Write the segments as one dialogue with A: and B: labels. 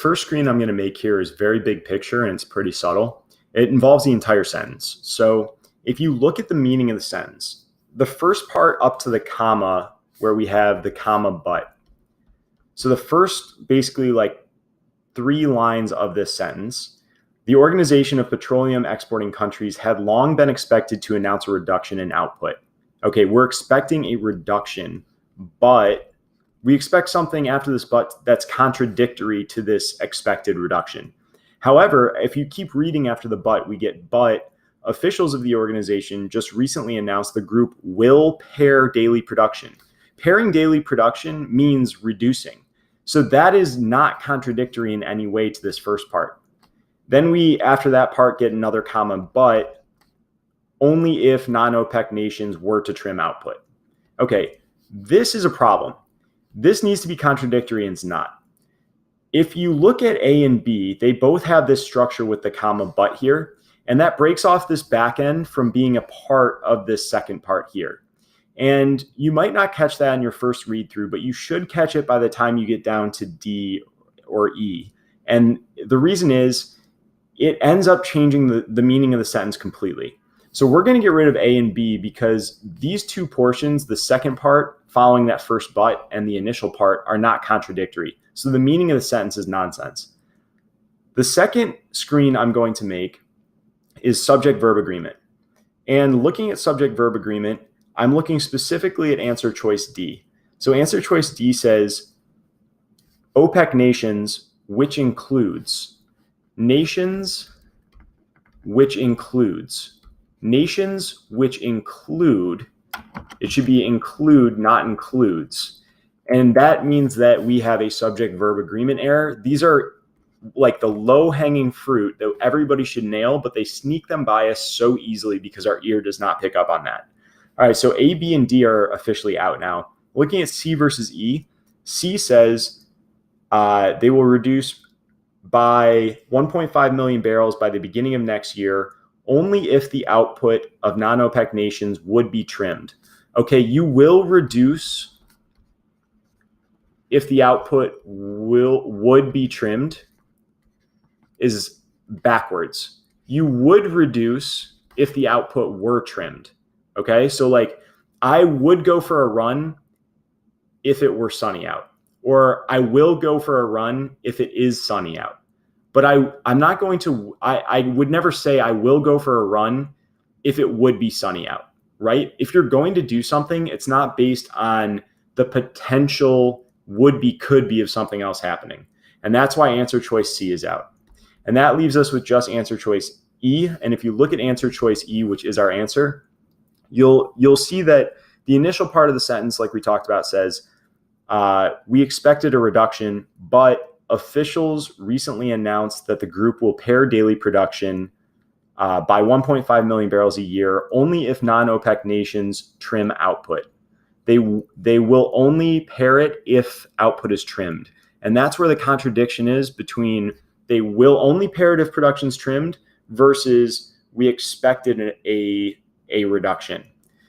A: first screen I'm going to make here is very big picture and it's pretty subtle. It involves the entire sentence. So if you look at the meaning of the sentence, the first part up to the comma where we have the comma but. So the first basically like 3 lines of this sentence, the Organization of Petroleum Exporting Countries had long been expected to announce a reduction in output. Okay, we're expecting a reduction, but we expect something after this but that's contradictory to this expected reduction. However, if you keep reading after the but, we get but officials of the organization just recently announced the group will pare daily production. Paring daily production means reducing. So that is not contradictory in any way to this first part. Then we, after that part, get another comma, but only if non-OPEC nations were to trim output. Okay, this is a problem. This needs to be contradictory and it's not. If you look at A and B, they both have this structure with the comma but here, and that breaks off this back end from being a part of this second part here. And you might not catch that in your first read through, but you should catch it by the time you get down to D or E. And the reason is it ends up changing the meaning of the sentence completely. So we're going to get rid of A and B because these two portions, the second part following that first but and the initial part, are not contradictory. So the meaning of the sentence is nonsense. The second screen I'm going to make is subject-verb agreement. And looking at subject-verb agreement, I'm looking specifically at answer choice D. So answer choice D says, OPEC nations, which includes, nations which includes, nations which include, it should be include, not includes. And that means that we have a subject-verb agreement error. These are like the low-hanging fruit that everybody should nail, but they sneak them by us so easily because our ear does not pick up on that. All right, so A, B, and D are officially out now. Looking at C versus E, C says they will reduce by 1.5 million barrels by the beginning of next year, only if the output of non-OPEC nations would be trimmed. Okay, you will reduce if the output would be trimmed is backwards. You would reduce if the output were trimmed. Okay, so like I would go for a run if it were sunny out, or I will go for a run if it is sunny out. But I'm not going to, I would never say I will go for a run if it would be sunny out, right? If you're going to do something, it's not based on the potential would be, could be of something else happening. And that's why answer choice C is out. And that leaves us with just answer choice E. And if you look at answer choice E, which is our answer, you'll see that the initial part of the sentence, like we talked about, says, we expected a reduction, but officials recently announced that the group will pare daily production by 1.5 million barrels a year, only if non-OPEC nations trim output. They will only pare it if output is trimmed. And that's where the contradiction is between they will only pare it if production's trimmed versus we expected a reduction.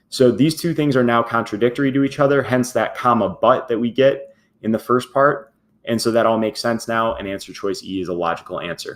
A: So these two things are now contradictory to each other, hence that comma but that we get in the first part. And so that all makes sense now, and answer choice E is a logical answer.